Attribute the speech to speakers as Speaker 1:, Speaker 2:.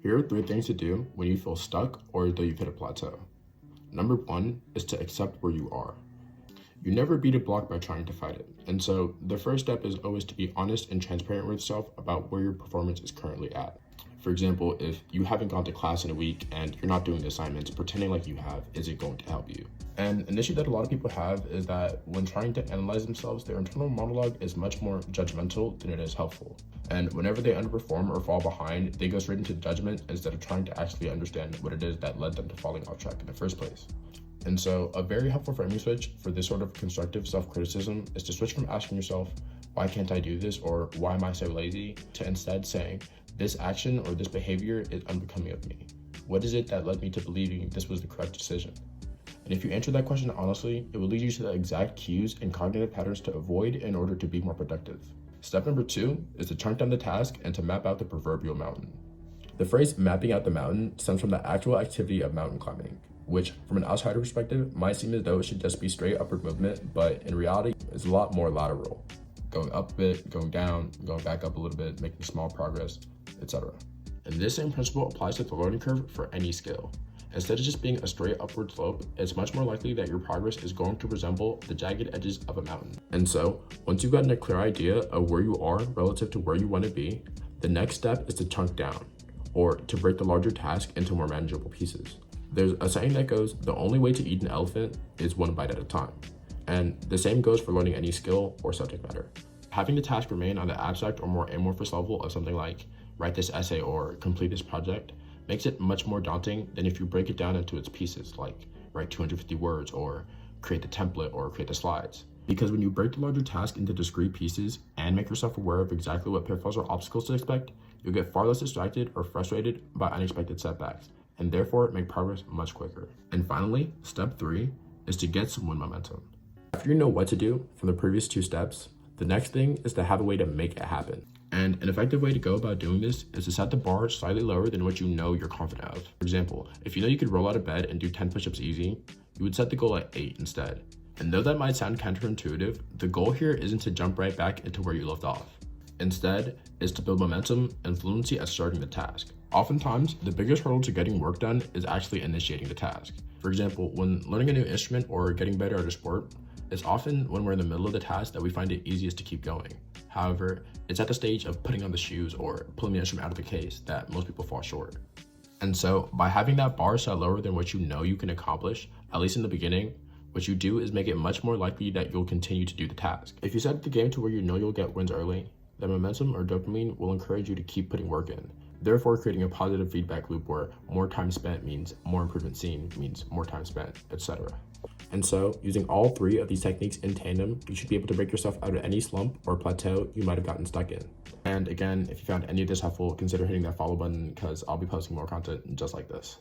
Speaker 1: Here are 3 things to do when you feel stuck or though you've hit a plateau. Number 1 is to accept where you are. You never beat a block by trying to fight it. And so the first step is always to be honest and transparent with yourself about where your performance is currently at. For example, if you haven't gone to class in a week and you're not doing the assignments, pretending like you have isn't going to help you. And an issue that a lot of people have is that when trying to analyze themselves, their internal monologue is much more judgmental than it is helpful. And whenever they underperform or fall behind, they go straight into judgment instead of trying to actually understand what it is that led them to falling off track in the first place. And so a very helpful framing switch for this sort of constructive self-criticism is to switch from asking yourself, why can't I do this? Or why am I so lazy? To instead saying, this action or this behavior is unbecoming of me. What is it that led me to believing this was the correct decision? And if you answer that question honestly, it will lead you to the exact cues and cognitive patterns to avoid in order to be more productive. Step number 2 is to chunk down the task and to map out the proverbial mountain. The phrase mapping out the mountain stems from the actual activity of mountain climbing, which from an outsider perspective might seem as though it should just be straight upward movement, but in reality is a lot more lateral. Going up a bit, going down, going back up a little bit, making small progress, etc. And this same principle applies to the learning curve for any skill. Instead of just being a straight upward slope, it's much more likely that your progress is going to resemble the jagged edges of a mountain. And so, once you've gotten a clear idea of where you are relative to where you want to be, the next step is to chunk down, or to break the larger task into more manageable pieces. There's a saying that goes, the only way to eat an elephant is one bite at a time. And the same goes for learning any skill or subject matter. Having the task remain on the abstract or more amorphous level of something like write this essay or complete this project makes it much more daunting than if you break it down into its pieces, like write 250 words or create the template or create the slides. Because when you break the larger task into discrete pieces and make yourself aware of exactly what pitfalls or obstacles to expect, you'll get far less distracted or frustrated by unexpected setbacks, and therefore make progress much quicker. And finally, step 3 is to get some win momentum. After you know what to do from the previous 2 steps, the next thing is to have a way to make it happen. And an effective way to go about doing this is to set the bar slightly lower than what you know you're confident of. For example, if you know you could roll out of bed and do 10 push-ups easy, you would set the goal at 8 instead. And though that might sound counterintuitive, the goal here isn't to jump right back into where you left off. Instead, is to build momentum and fluency at starting the task. Oftentimes, the biggest hurdle to getting work done is actually initiating the task. For example, when learning a new instrument or getting better at a sport, it's often when we're in the middle of the task that we find it easiest to keep going. However, it's at the stage of putting on the shoes or pulling the instrument out of the case that most people fall short. And so by having that bar set lower than what you know you can accomplish, at least in the beginning, what you do is make it much more likely that you'll continue to do the task. If you set the game to where you know you'll get wins early, then momentum or dopamine will encourage you to keep putting work in, therefore creating a positive feedback loop where more time spent means more improvement seen, means more time spent, etc. And so, using all 3 of these techniques in tandem, you should be able to break yourself out of any slump or plateau you might have gotten stuck in. And again, if you found any of this helpful, consider hitting that follow button because I'll be posting more content just like this.